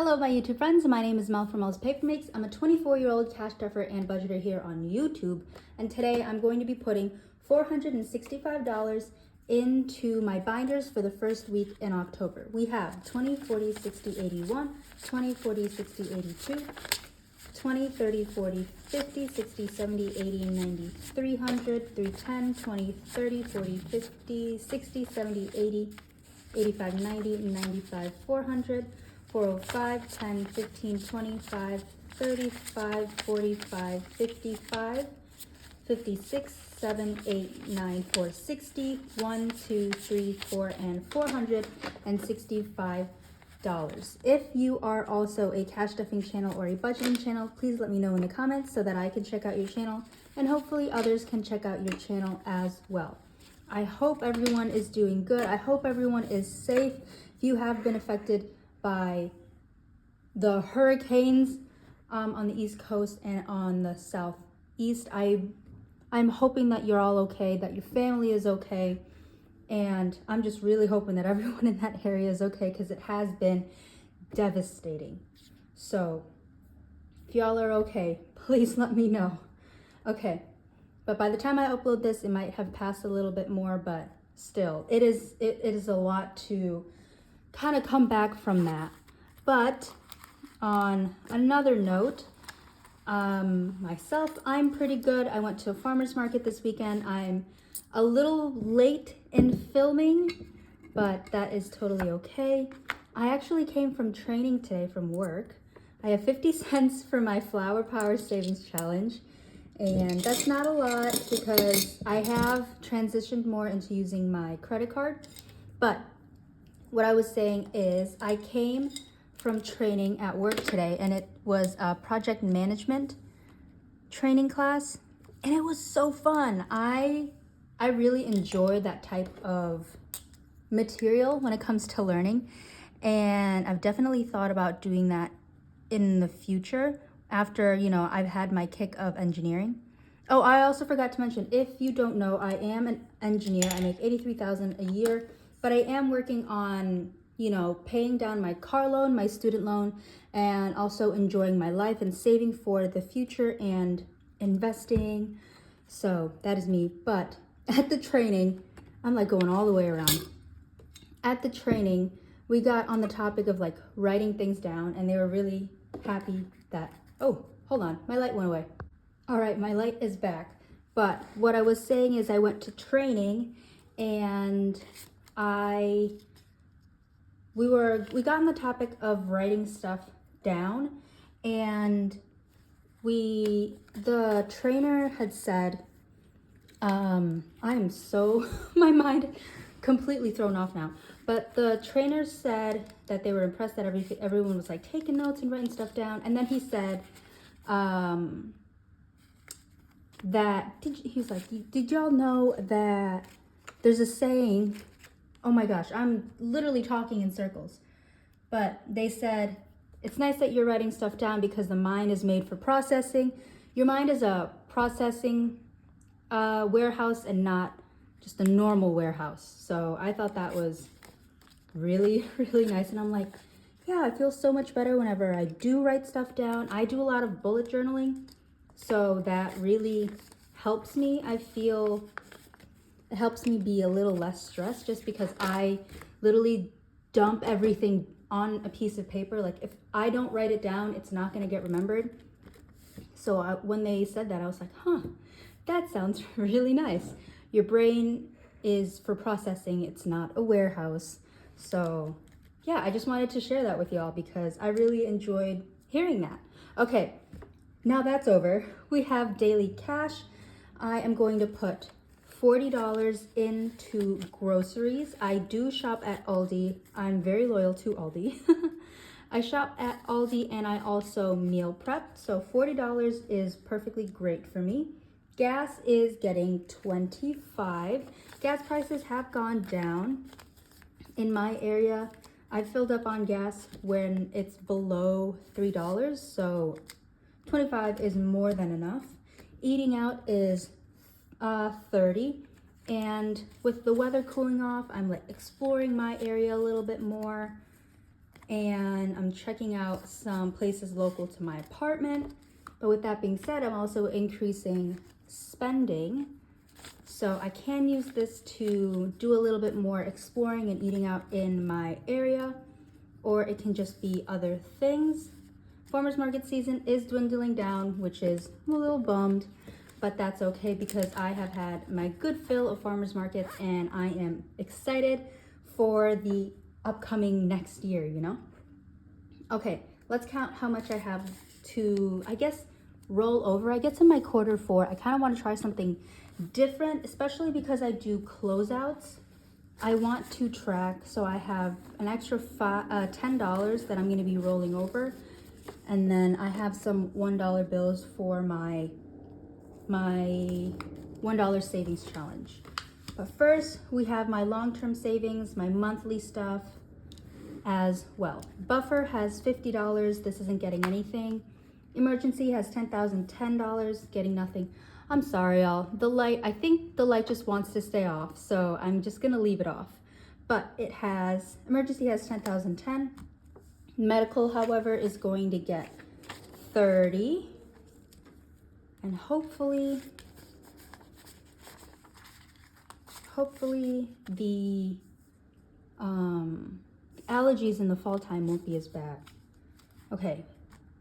Hello my YouTube friends, my name is Mel from Mel's Paper Makes. I'm a 24-year-old cash stuffer and budgeter here on YouTube, and today I'm going to be putting $465 into my binders for the first week in October. We have 20, 40, 60, 81, 20, 40, 60, 82, 20, 30, 40, 50, 60, 70, 80, 90, 300, 310, 20, 30, 40, 50, 60, 70, 80, 85, 90, 95, 400, 405, 10, 15, 25, 35, 45, 55, 56, 7, 8, 9, 4, 60, 1, 2, 3, 4, and $465. If you are also a cash stuffing channel or a budgeting channel, please let me know in the comments so that I can check out your channel and hopefully others can check out your channel as well. I hope everyone is doing good. I hope everyone is safe. If you have been affected by the hurricanes on the East Coast and on the Southeast, I'm hoping that you're all okay, that your family is okay, and I'm just really hoping that everyone in that area is okay because it has been devastating. So if y'all are okay, please let me know. Okay, but by the time I upload this, it might have passed a little bit more, but still, it is a lot to kind of come back from that. But on another note, myself, I'm pretty good. I went to a farmer's market this weekend. I'm a little late in filming, but that is totally okay. I actually came from training today from work. I have 50 cents for my Flower Power Savings Challenge, and that's not a lot because I have transitioned more into using my credit card. But what I was saying is I came from training at work today, and it was a project management training class, and it was so fun. I really enjoy that type of material when it comes to learning, and I've definitely thought about doing that in the future after, I've had my kick of engineering. Oh, I also forgot to mention, if you don't know, I am an engineer. I make $83,000 a year, but I am working on paying down my car loan, my student loan, and also enjoying my life and saving for the future and investing. So that is me. But at the training, I'm like going all the way around. At the training, we got on the topic of like writing things down, and they were really happy that, oh, hold on, my light went away. All right, my light is back. But what I was saying is I went to training, and we got on the topic of writing stuff down, and the trainer had said, I am so, my mind completely thrown off now, but the trainer said that they were impressed that everyone was like taking notes and writing stuff down. And then he said, he was like, did y'all know that there's a saying, oh my gosh, I'm literally talking in circles. But they said, it's nice that you're writing stuff down because the mind is made for processing. Your mind is a processing warehouse and not just a normal warehouse. So I thought that was really, really nice. And I'm like, yeah, I feel so much better whenever I do write stuff down. I do a lot of bullet journaling, so that really helps me. I feel it helps me be a little less stressed just because I literally dump everything on a piece of paper. Like if I don't write it down, it's not going to get remembered. So when they said that, I was like, huh, that sounds really nice. Your brain is for processing. It's not a warehouse. So yeah, I just wanted to share that with y'all because I really enjoyed hearing that. Okay, now that's over. We have daily cash. I am going to put $40 into groceries. I do shop at Aldi. I'm very loyal to Aldi. I shop at Aldi and I also meal prep. So $40 is perfectly great for me. Gas is getting $25. Gas prices have gone down in my area. I filled up on gas when it's below $3. So $25 is more than enough. Eating out is $30, and with the weather cooling off, I'm like exploring my area a little bit more, and I'm checking out some places local to my apartment. But with that being said, I'm also increasing spending. So I can use this to do a little bit more exploring and eating out in my area, or it can just be other things. Farmers market season is dwindling down, which is I'm a little bummed, but that's okay because I have had my good fill of farmers markets and I am excited for the upcoming next year, you know? Okay, let's count how much I have to, I guess, roll over. I get to my Q4. I kind of want to try something different, especially because I do closeouts. I want to track, so I have an extra $10 that I'm going to be rolling over. And then I have some $1 bills for my $1 savings challenge. But first, we have my long-term savings, my monthly stuff as well. Buffer has $50. This isn't getting anything. Emergency has $10,010, getting nothing. I'm sorry, y'all. I think the light just wants to stay off, so I'm just gonna leave it off. But emergency has $10,010. Medical, however, is going to get 30. And hopefully the allergies in the fall time won't be as bad. Okay,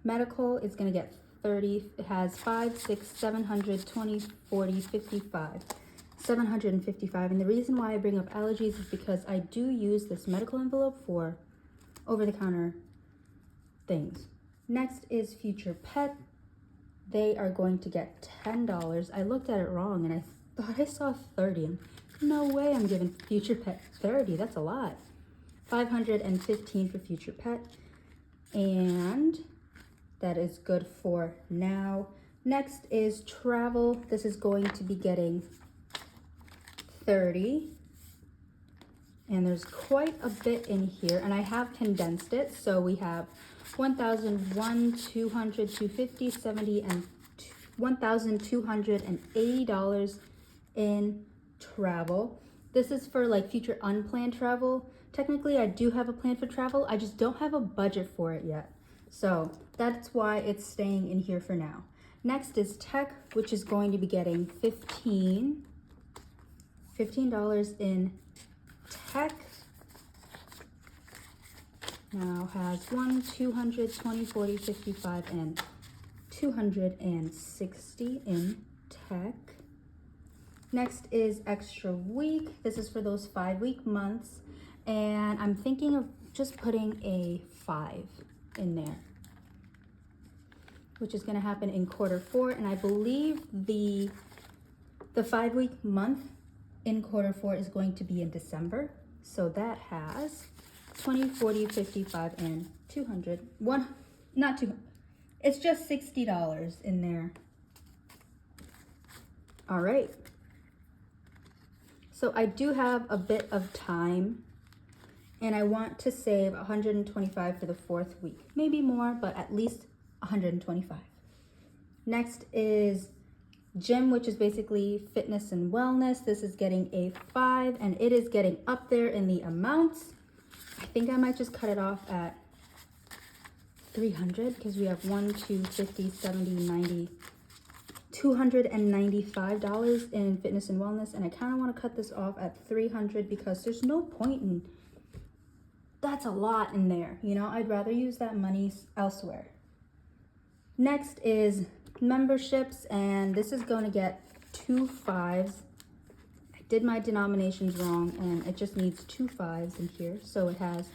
medical is gonna get 30. It has 5, 6, 700, 20, 40, 55, 755. And the reason why I bring up allergies is because I do use this medical envelope for over-the-counter things. Next is Future Pet. They are going to get $10. I looked at it wrong and I thought I saw 30. No way I'm giving Future Pet 30. That's a lot. 515 for Future Pet. And that is good for now. Next is travel. This is going to be getting 30. And there's quite a bit in here, and I have condensed it. So we have 1,001, 200, 250, 70, and $1,280 in travel. This is for like future unplanned travel. Technically, I do have a plan for travel. I just don't have a budget for it yet. So that's why it's staying in here for now. Next is tech, which is going to be getting $15 in tech. Now has 1, 200, 20, 40, 55, and 260 in tech. Next is extra week. This is for those 5-week months. And I'm thinking of just putting a 5 in there, which is going to happen in Q4. And I believe the 5-week month in Q4 is going to be in December. So that has 20, 40, 55, and 200. Not 200. It's just $60 in there. All right. So I do have a bit of time, and I want to save 125 for the 4th week. Maybe more, but at least 125. Next is gym, which is basically fitness and wellness. This is getting a 5, and it is getting up there in the amounts. I think I might just cut it off at 300 because we have 1, 2, 50, 70, 90, $295 in fitness and wellness. And I kind of want to cut this off at 300 because there's no point in, that's a lot in there. You know, I'd rather use that money elsewhere. Next is memberships, and this is going to get 2 5s. I did my denominations wrong, and it just needs 2 5s in here. So it has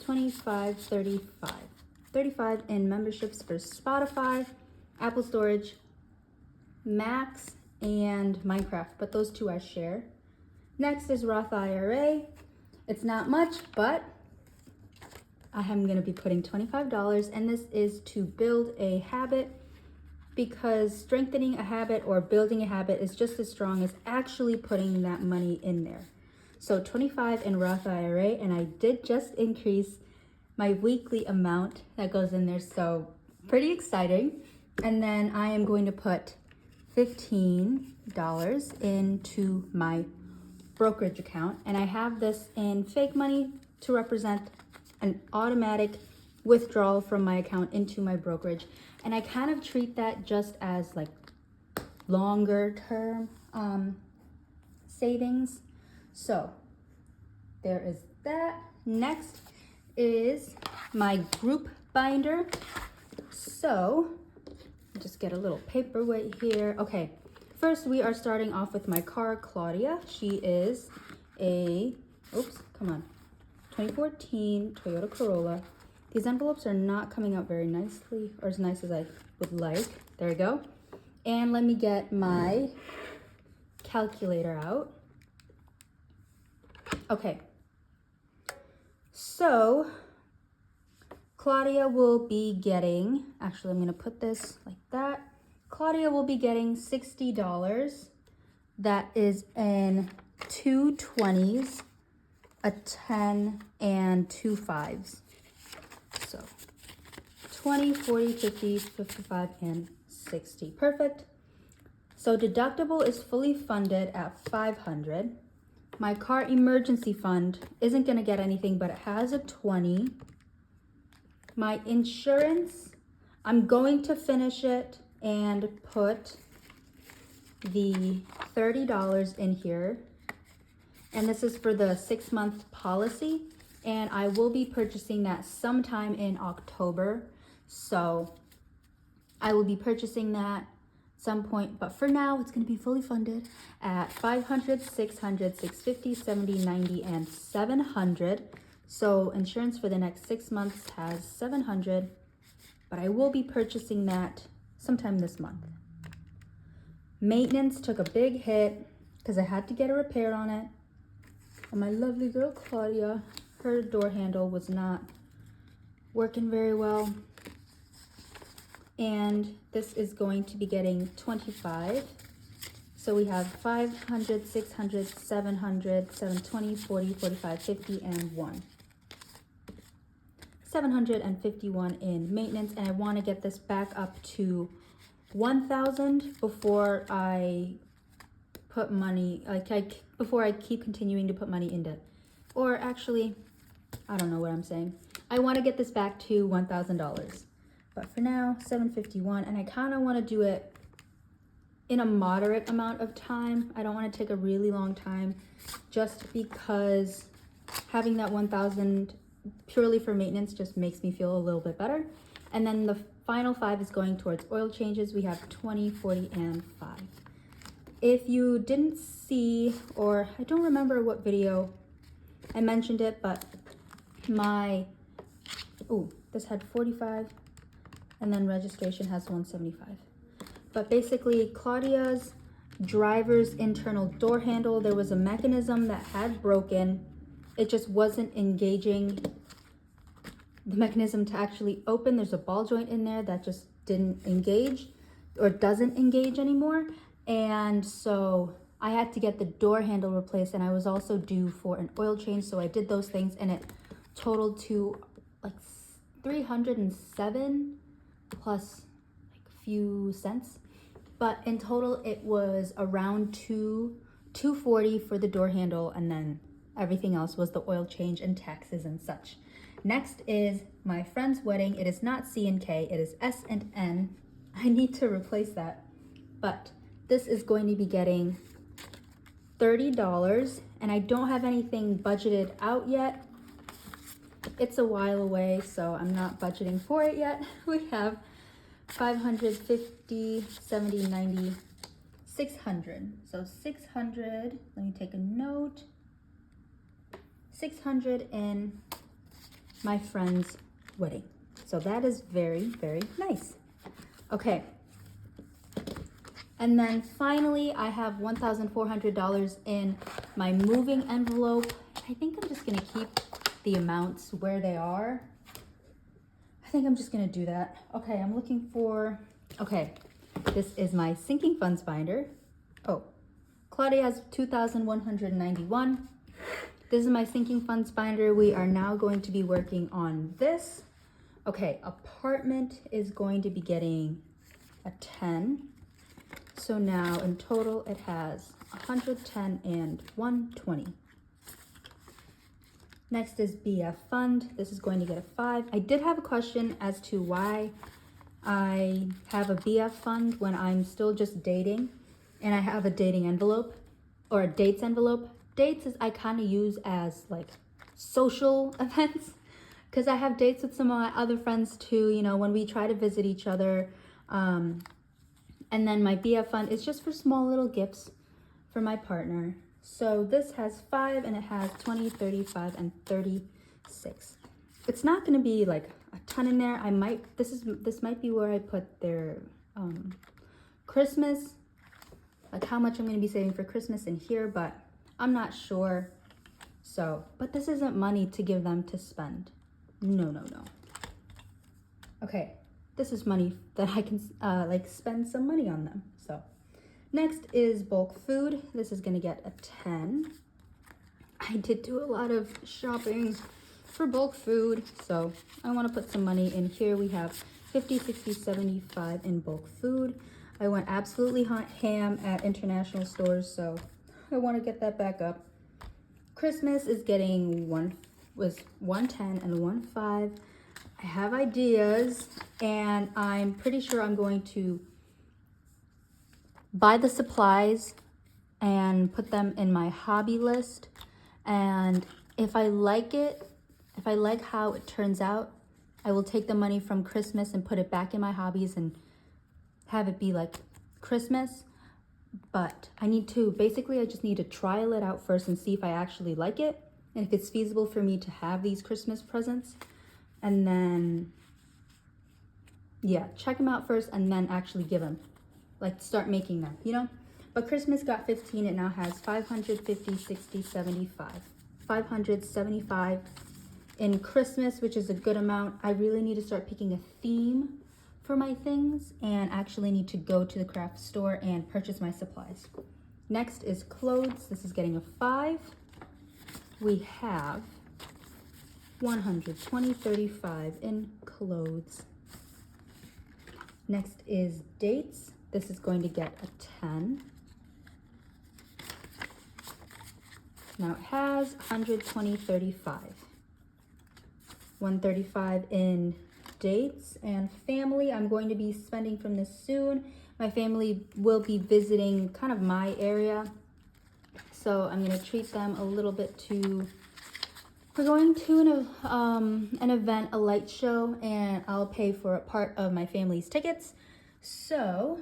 25, 35. 35 in memberships for Spotify, Apple Storage, Max, and Minecraft, but those 2 I share. Next is Roth IRA. It's not much, but I am going to be putting $25, and this is to build a habit, because strengthening a habit or building a habit is just as strong as actually putting that money in there. So 25 in Roth IRA, and I did just increase my weekly amount that goes in there, so pretty exciting. And then I am going to put $15 into my brokerage account, and I have this in fake money to represent an automatic withdrawal from my account into my brokerage. And I kind of treat that just as like longer term savings. So there is that. Next is my group binder. So just get a little paperweight here. Okay, first we are starting off with my car, Claudia. She is a, 2014 Toyota Corolla. These envelopes are not coming out very nicely, or as nice as I would like. There we go. And let me get my calculator out. Okay, so Claudia will be getting, actually I'm gonna put this like that. Claudia will be getting $60. That is in 2 20s, a 10, and 2 5s. So 20, 40, 50, 55, and 60. Perfect. So deductible is fully funded at $500. My car emergency fund isn't gonna get anything, but it has a 20. My insurance, I'm going to finish it and put the $30 in here. And this is for the 6-month policy. And I will be purchasing that sometime in October. So I will be purchasing that some point, but for now it's going to be fully funded at $500, $600, $650, $70, $90, and $700. So insurance for the next 6 months has $700, but I will be purchasing that sometime this month. Maintenance took a big hit because I had to get a repair on it. And my lovely girl Claudia, her door handle was not working very well. And this is going to be getting 25. So we have 500, 600, 700, 720, 40, 45, 50, and 1. 751 in maintenance, and I want to get this back up to 1,000 before I put money, before I keep continuing to put money into, or actually, I don't know what I'm saying. I want to get this back to $1,000. But for now, 751, and I kind of want to do it in a moderate amount of time. I don't want to take a really long time, just because having that 1,000 purely for maintenance just makes me feel a little bit better. And then the final 5 is going towards oil changes. We have 20, 40, and 5. If you didn't see, or I don't remember what video I mentioned it, but this had 45. And then registration has 175. But basically, Claudia's driver's internal door handle, there was a mechanism that had broken. It just wasn't engaging the mechanism to actually open. There's a ball joint in there that just didn't engage, or doesn't engage anymore. And so I had to get the door handle replaced, and I was also due for an oil change. So I did those things, and it totaled to like 307 plus like a few cents, but in total it was around 240 for the door handle, and then everything else was the oil change and taxes and such. Next is my friend's wedding. It is not C and K, it is S and N. I need to replace that, but this is going to be getting $30, and I don't have anything budgeted out yet. It's a while away, so I'm not budgeting for it yet. We have 550, 70, 90, 600. So 600, let me take a note. 600 in my friend's wedding. So that is very, very nice. Okay. And then finally, I have $1,400 in my moving envelope. I think I'm just gonna keep the amounts where they are. I think I'm just gonna do that. Okay, I'm looking for, okay, this is my sinking funds binder. Oh, Claudia has 2,191. This is my sinking funds binder. We are now going to be working on this. Okay, apartment is going to be getting a 10. So now in total it has 110 and 120. Next is BF Fund. This is going to get a 5. I did have a question as to why I have a BF Fund when I'm still just dating and I have a dating envelope or a dates envelope. Dates is I kind of use as like social events because I have dates with some of my other friends too, you know, when we try to visit each other. And then my BF Fund is just for small little gifts for my partner. So this has 5 and it has 20, 35, and 36. It's not going to be like a ton in there. This might be where I put their Christmas, like how much I'm going to be saving for Christmas in here, but I'm not sure. So, but this isn't money to give them to spend. No. Okay, this is money that I can like spend some money on them. So next is bulk food. This is gonna get a 10. I did do a lot of shopping for bulk food, so I want to put some money in here. We have 50, 60, 75 in bulk food. I went absolutely ham at international stores, so I want to get that back up. Christmas is getting 110 and 15. I have ideas, and I'm pretty sure I'm going to buy the supplies and put them in my hobby list. And if I like it, if I like how it turns out, I will take the money from Christmas and put it back in my hobbies and have it be like Christmas. But I just need to trial it out first and see if I actually like it and if it's feasible for me to have these Christmas presents. And then, yeah, check them out first and then actually give them, like start making them, you know? But Christmas got 15. It now has 550, 60, 75. 575 in Christmas, which is a good amount. I really need to start picking a theme for my things and actually need to go to the craft store and purchase my supplies. Next is clothes. This is getting a 5. We have 120, 35 in clothes. Next is dates. This is going to get a 10. Now it has 120, 35. 135 in dates. And family, I'm going to be spending from this soon. My family will be visiting kind of my area, so I'm going to treat them a little bit to, we're going to an event, a light show, and I'll pay for a part of my family's tickets. So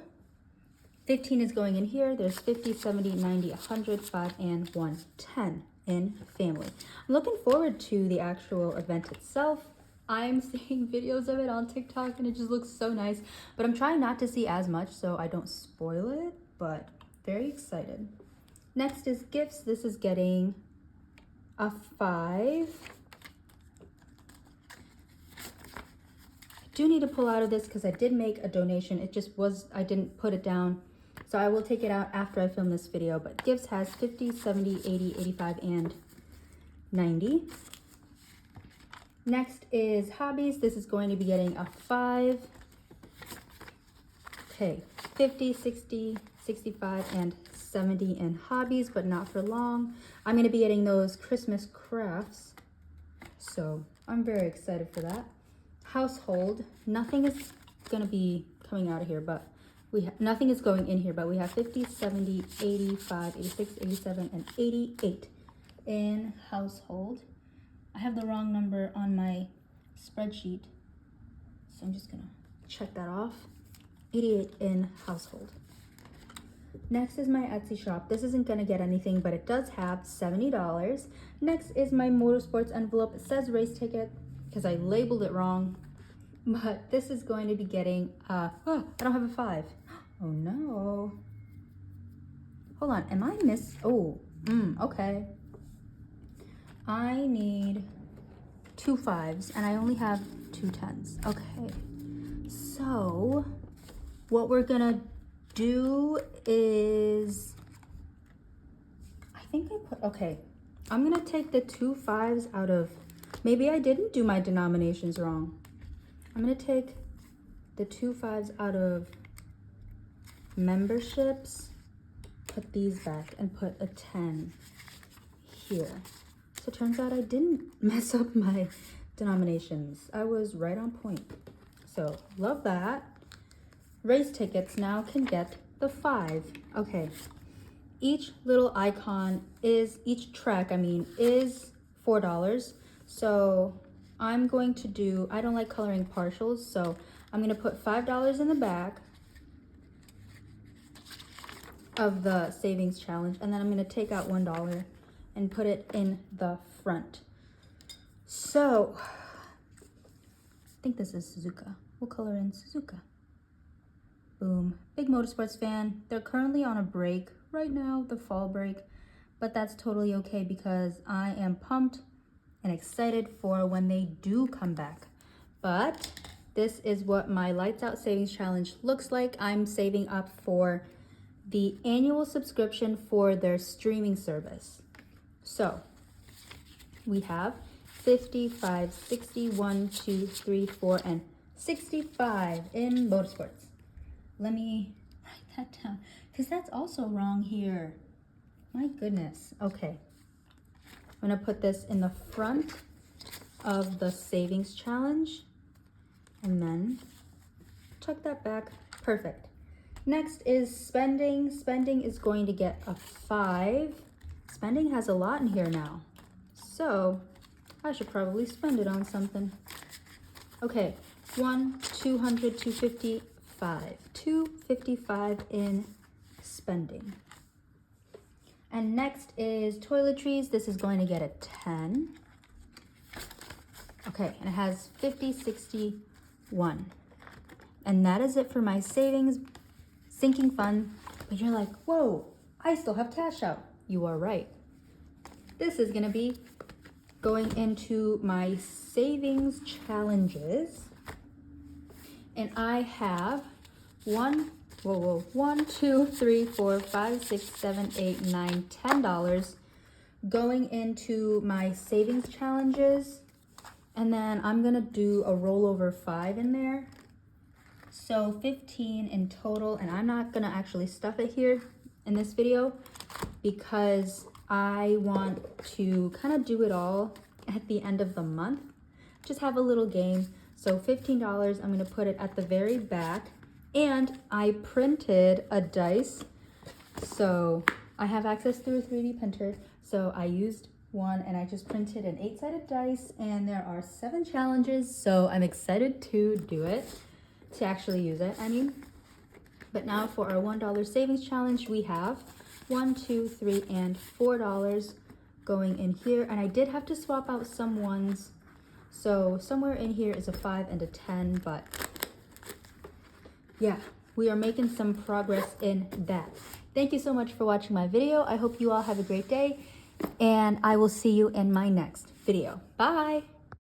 15 is going in here. There's 50, 70, 90, 100, 5, and 110 in family. I'm looking forward to the actual event itself. I'm seeing videos of it on TikTok and it just looks so nice, but I'm trying not to see as much so I don't spoil it, but very excited. Next is gifts. This is getting a 5. I do need to pull out of this because I did make a donation. It just was, I didn't put it down. So I will take it out after I film this video, but gifts has 50, 70, 80, 85, and 90. Next is hobbies. This is going to be getting a 5. Okay, 50, 60, 65, and 70 in hobbies, but not for long. I'm going to be getting those Christmas crafts, so I'm very excited for that. Household, nothing is going to be coming out of here, but nothing is going in here, but we have 50, 70, 85, 86, 87, and 88 in household. I have the wrong number on my spreadsheet, so I'm just gonna check that off. 88 in household. Next is my Etsy shop. This isn't gonna get anything, but it does have $70. Next is my motorsports envelope. It says race ticket because I labeled it wrong, but this is going to be getting, I don't have a 5. Oh no. Hold on, am I okay. I need 2 5s and I only have 2 10s. Okay, so what we're gonna do is, I'm gonna take the 2 5s out of, maybe I didn't do my denominations wrong. I'm gonna take the 2 5s out of memberships, put these back, and put a 10 here. So it turns out I didn't mess up my denominations. I was right on point. So love that. Race tickets now can get the 5. Okay. Each little icon is, each track, is $4. So I'm going to do, I don't like coloring partials, so I'm gonna put $5 in the back of the savings challenge, and then I'm gonna take out $1 and put it in the front. So, I think this is Suzuka. We'll color in Suzuka. Boom. Big motorsports fan. They're currently on a break right now, the fall break, but that's totally okay because I am pumped and excited for when they do come back. But this is what my Lights Out Savings Challenge looks like. I'm saving up for the annual subscription for their streaming service. So we have 55, 60, 1, 2, 3, 4, and 65 in motorsports. Let me write that down because that's also wrong here. My goodness. Okay. I'm gonna put this in the front of the savings challenge and then tuck that back. Perfect. Next is spending. Spending is going to get a 5. Spending has a lot in here now, so I should probably spend it on something. Okay, 1, 200, 255. 255 in spending. And next is toiletries. This is going to get a 10. Okay, and it has 50, 60, 1. And that is it for my savings sinking fund. But you're like, whoa, I still have cash out. You are right. This is gonna be going into my savings challenges. And I have 1, 2, 3, 4, 5, 6, 7, 8, 9, $10 going into my savings challenges. And then I'm gonna do a rollover 5 in there. So 15 in total, and I'm not gonna actually stuff it here in this video because I want to kind of do it all at the end of the month. Just have a little game. So $15, I'm gonna put it at the very back. And I printed a dice. So I have access through a 3D printer. So I used one and I just printed an 8-sided dice, and there are 7 challenges. So I'm excited to do it, to actually use it, But now for our $1 savings challenge, we have 1, 2, 3, and $4 going in here. And I did have to swap out some ones. So somewhere in here is a 5 and a 10, but yeah, we are making some progress in that. Thank you so much for watching my video. I hope you all have a great day, and I will see you in my next video. Bye.